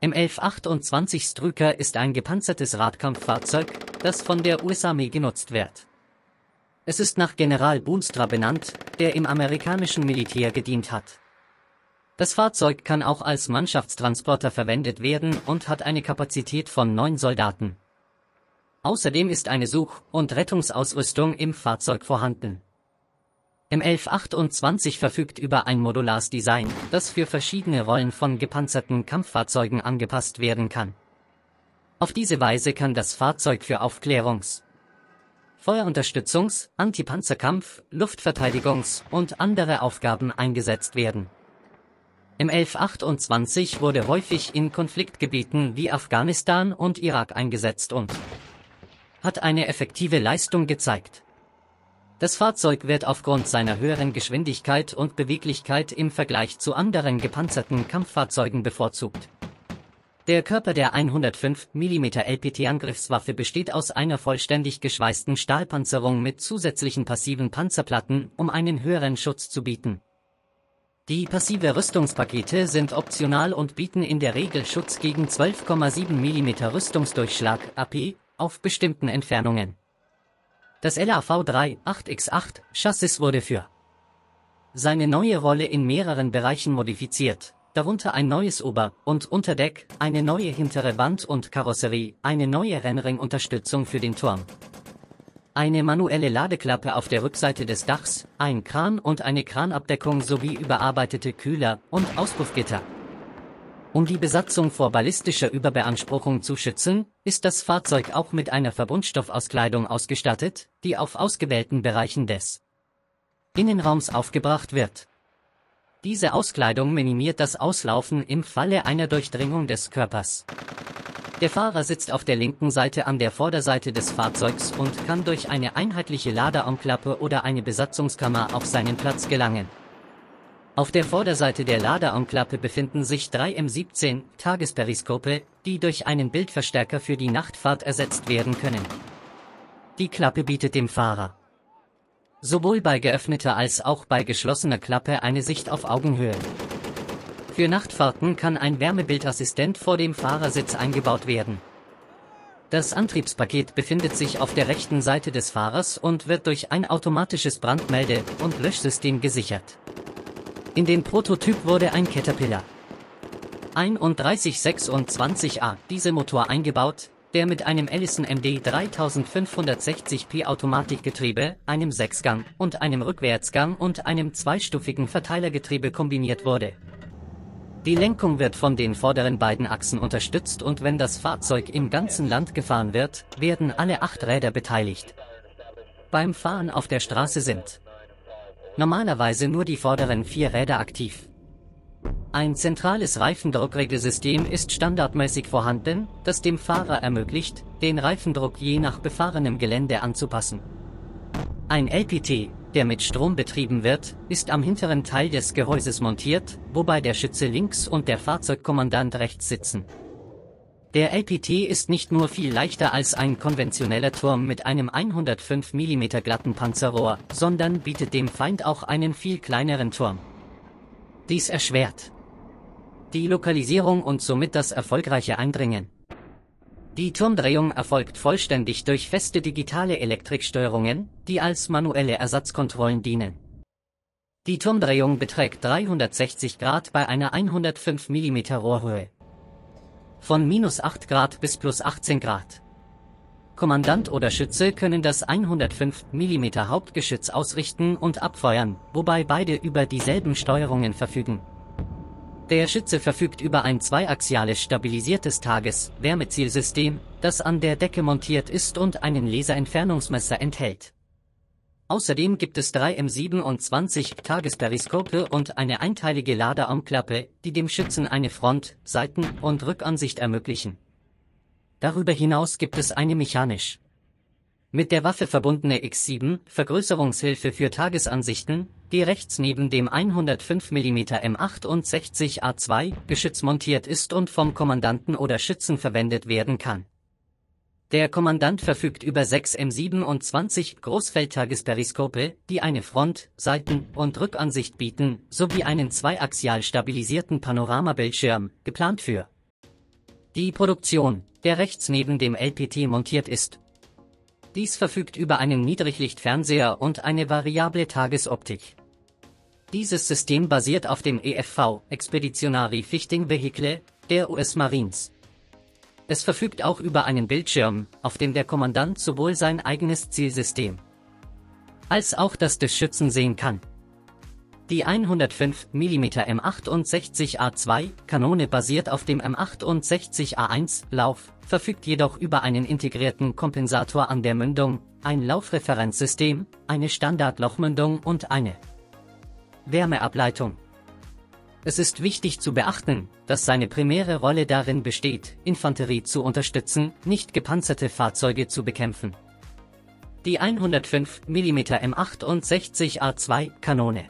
M1128 Stryker ist ein gepanzertes Radkampffahrzeug, das von der US-Armee genutzt wird. Es ist nach General Boonstra benannt, der im amerikanischen Militär gedient hat. Das Fahrzeug kann auch als Mannschaftstransporter verwendet werden und hat eine Kapazität von 9 Soldaten. Außerdem ist eine Such- und Rettungsausrüstung im Fahrzeug vorhanden. M1128 verfügt über ein modulares Design, das für verschiedene Rollen von gepanzerten Kampffahrzeugen angepasst werden kann. Auf diese Weise kann das Fahrzeug für Aufklärungs-, Feuerunterstützungs-, Antipanzerkampf-, Luftverteidigungs- und andere Aufgaben eingesetzt werden. M1128 wurde häufig in Konfliktgebieten wie Afghanistan und Irak eingesetzt und hat eine effektive Leistung gezeigt. Das Fahrzeug wird aufgrund seiner höheren Geschwindigkeit und Beweglichkeit im Vergleich zu anderen gepanzerten Kampffahrzeugen bevorzugt. Der Körper der 105 mm LPT-Angriffswaffe besteht aus einer vollständig geschweißten Stahlpanzerung mit zusätzlichen passiven Panzerplatten, um einen höheren Schutz zu bieten. Die passive Rüstungspakete sind optional und bieten in der Regel Schutz gegen 12,7 mm Rüstungsdurchschlag (AP) auf bestimmten Entfernungen. Das LAV-3 8x8 Chassis wurde für seine neue Rolle in mehreren Bereichen modifiziert, darunter ein neues Ober- und Unterdeck, eine neue hintere Wand und Karosserie, eine neue Rennringunterstützung für den Turm, eine manuelle Ladeklappe auf der Rückseite des Dachs, ein Kran und eine Kranabdeckung sowie überarbeitete Kühler- und Auspuffgitter. Um die Besatzung vor ballistischer Überbeanspruchung zu schützen, ist das Fahrzeug auch mit einer Verbundstoffauskleidung ausgestattet, die auf ausgewählten Bereichen des Innenraums aufgebracht wird. Diese Auskleidung minimiert das Auslaufen im Falle einer Durchdringung des Körpers. Der Fahrer sitzt auf der linken Seite an der Vorderseite des Fahrzeugs und kann durch eine einheitliche Laderarmklappe oder eine Besatzungskammer auf seinen Platz gelangen. Auf der Vorderseite der Laderarmklappe befinden sich 3 M17 Tagesperiskope, die durch einen Bildverstärker für die Nachtfahrt ersetzt werden können. Die Klappe bietet dem Fahrer sowohl bei geöffneter als auch bei geschlossener Klappe eine Sicht auf Augenhöhe. Für Nachtfahrten kann ein Wärmebildassistent vor dem Fahrersitz eingebaut werden. Das Antriebspaket befindet sich auf der rechten Seite des Fahrers und wird durch ein automatisches Brandmelde- und Löschsystem gesichert. In den Prototyp wurde ein Caterpillar 3126A Dieselmotor eingebaut, der mit einem Allison MD 3560P Automatikgetriebe, einem 6-Gang- und einem Rückwärtsgang und einem zweistufigen Verteilergetriebe kombiniert wurde. Die Lenkung wird von den vorderen beiden Achsen unterstützt und wenn das Fahrzeug im ganzen Land gefahren wird, werden alle 8 Räder beteiligt. Beim Fahren auf der Straße sind normalerweise nur die vorderen 4 Räder aktiv. Ein zentrales Reifendruckregelsystem ist standardmäßig vorhanden, das dem Fahrer ermöglicht, den Reifendruck je nach befahrenem Gelände anzupassen. Ein LPT, der mit Strom betrieben wird, ist am hinteren Teil des Gehäuses montiert, wobei der Schütze links und der Fahrzeugkommandant rechts sitzen. Der LPT ist nicht nur viel leichter als ein konventioneller Turm mit einem 105 mm glatten Panzerrohr, sondern bietet dem Feind auch einen viel kleineren Turm. Dies erschwert die Lokalisierung und somit das erfolgreiche Eindringen. Die Turmdrehung erfolgt vollständig durch feste digitale Elektriksteuerungen, die als manuelle Ersatzkontrollen dienen. Die Turmdrehung beträgt 360 Grad bei einer 105 mm Rohrhöhe. Von -8 Grad bis +18 Grad. Kommandant oder Schütze können das 105 mm Hauptgeschütz ausrichten und abfeuern, wobei beide über dieselben Steuerungen verfügen. Der Schütze verfügt über ein zweiaxiales stabilisiertes Tages-Wärmezielsystem, das an der Decke montiert ist und einen Laserentfernungsmesser enthält. Außerdem gibt es 3 M27 Tagesperiskope und eine einteilige Laderarmklappe, die dem Schützen eine Front-, Seiten- und Rückansicht ermöglichen. Darüber hinaus gibt es eine mechanisch mit der Waffe verbundene X7 Vergrößerungshilfe für Tagesansichten, die rechts neben dem 105 mm M68A2 Geschütz montiert ist und vom Kommandanten oder Schützen verwendet werden kann. Der Kommandant verfügt über 6 M27 Großfeldtagesperiskope, die eine Front-, Seiten- und Rückansicht bieten, sowie einen zweiaxial stabilisierten Panoramabildschirm, geplant für Die Produktion, der rechts neben dem LPT montiert ist. Dies verfügt über einen Niedriglichtfernseher und eine variable Tagesoptik. Dieses System basiert auf dem EFV, Expeditionary Fishing Vehicle, der US Marines. Es verfügt auch über einen Bildschirm, auf dem der Kommandant sowohl sein eigenes Zielsystem als auch das des Schützen sehen kann. Die 105 mm M68A2 Kanone basiert auf dem M68A1 Lauf, verfügt jedoch über einen integrierten Kompensator an der Mündung, ein Laufreferenzsystem, eine Standardlochmündung und eine Wärmeableitung. Es ist wichtig zu beachten, dass seine primäre Rolle darin besteht, Infanterie zu unterstützen, nicht gepanzerte Fahrzeuge zu bekämpfen. Die 105 mm M68A2 Kanone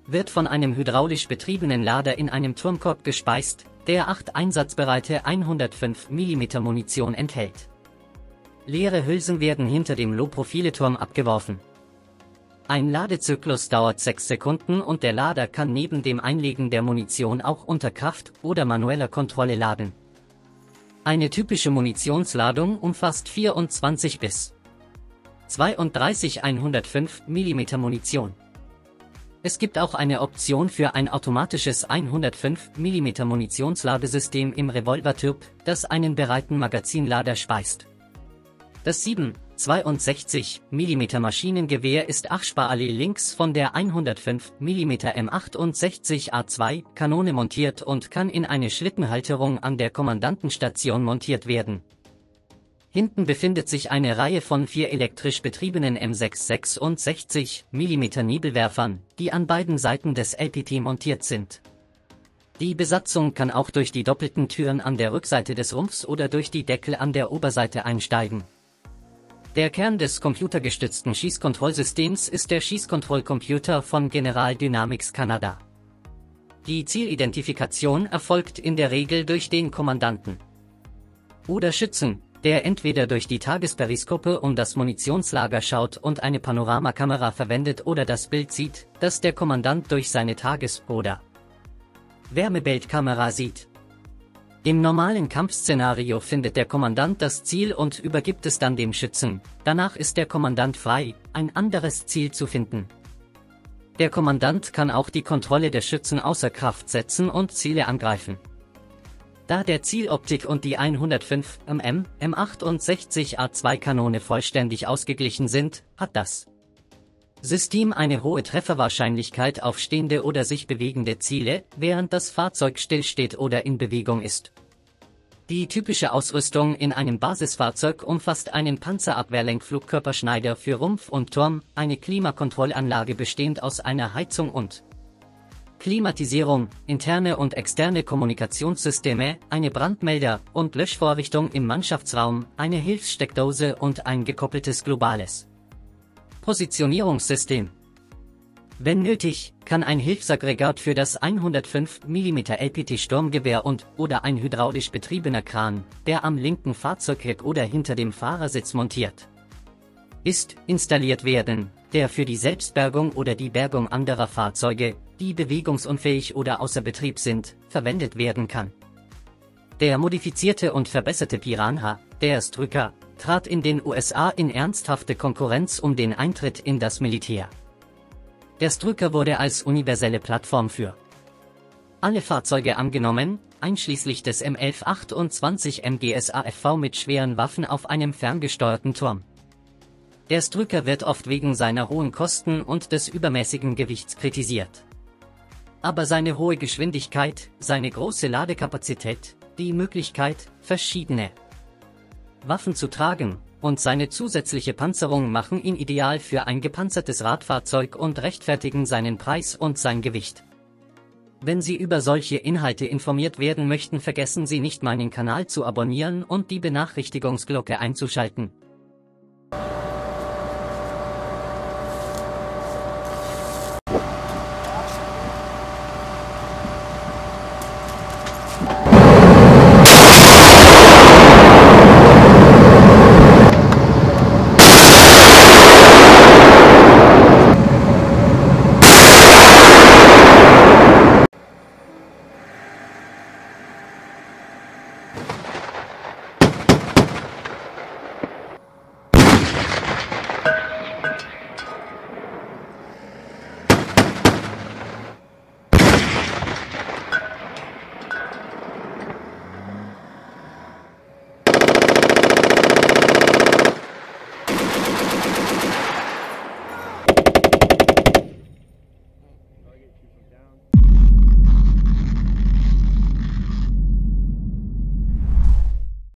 wird von einem hydraulisch betriebenen Lader in einem Turmkorb gespeist, der 8 einsatzbereite 105 mm Munition enthält. Leere Hülsen werden hinter dem Low-Profile-Turm abgeworfen. Ein Ladezyklus dauert 6 Sekunden und der Lader kann neben dem Einlegen der Munition auch unter Kraft- oder manueller Kontrolle laden. Eine typische Munitionsladung umfasst 24 bis 32 105 mm Munition. Es gibt auch eine Option für ein automatisches 105 mm Munitionsladesystem im Revolvertyp, das einen breiten Magazinlader speist. Das 7,62 mm Maschinengewehr ist Achsparallel links von der 105 mm M68A2 Kanone montiert und kann in eine Schlittenhalterung an der Kommandantenstation montiert werden. Hinten befindet sich eine Reihe von 4 elektrisch betriebenen M666 mm Nebelwerfern, die an beiden Seiten des LPT montiert sind. Die Besatzung kann auch durch die doppelten Türen an der Rückseite des Rumpfs oder durch die Deckel an der Oberseite einsteigen. Der Kern des computergestützten Schießkontrollsystems ist der Schießkontrollcomputer von General Dynamics Kanada. Die Zielidentifikation erfolgt in der Regel durch den Kommandanten oder Schützen, der entweder durch die Tagesperiskope um das Munitionslager schaut und eine Panoramakamera verwendet oder das Bild sieht, das der Kommandant durch seine Tages- oder Wärmebildkamera sieht. Im normalen Kampfszenario findet der Kommandant das Ziel und übergibt es dann dem Schützen, danach ist der Kommandant frei, ein anderes Ziel zu finden. Der Kommandant kann auch die Kontrolle der Schützen außer Kraft setzen und Ziele angreifen. Da der Zieloptik und die 105 mm M68A2 Kanone vollständig ausgeglichen sind, hat das System eine hohe Trefferwahrscheinlichkeit auf stehende oder sich bewegende Ziele, während das Fahrzeug stillsteht oder in Bewegung ist. Die typische Ausrüstung in einem Basisfahrzeug umfasst einen Panzerabwehrlenkflugkörperschneider für Rumpf und Turm, eine Klimakontrollanlage bestehend aus einer Heizung und Klimatisierung, interne und externe Kommunikationssysteme, eine Brandmelder- und Löschvorrichtung im Mannschaftsraum, eine Hilfssteckdose und ein gekoppeltes globales Positionierungssystem. Wenn nötig, kann ein Hilfsaggregat für das 105 mm LPT Sturmgewehr oder ein hydraulisch betriebener Kran, der am linken Fahrzeugheck oder hinter dem Fahrersitz montiert ist, installiert werden, der für die Selbstbergung oder die Bergung anderer Fahrzeuge, die bewegungsunfähig oder außer Betrieb sind, verwendet werden kann. Der modifizierte und verbesserte Piranha, der Strucker, trat in den USA in ernsthafte Konkurrenz um den Eintritt in das Militär. Der Strucker wurde als universelle Plattform für alle Fahrzeuge angenommen, einschließlich des M1128 MGS-AFV mit schweren Waffen auf einem ferngesteuerten Turm. Der Strucker wird oft wegen seiner hohen Kosten und des übermäßigen Gewichts kritisiert. Aber seine hohe Geschwindigkeit, seine große Ladekapazität, die Möglichkeit, verschiedene Waffen zu tragen, und seine zusätzliche Panzerung machen ihn ideal für ein gepanzertes Radfahrzeug und rechtfertigen seinen Preis und sein Gewicht. Wenn Sie über solche Inhalte informiert werden möchten, vergessen Sie nicht, meinen Kanal zu abonnieren und die Benachrichtigungsglocke einzuschalten.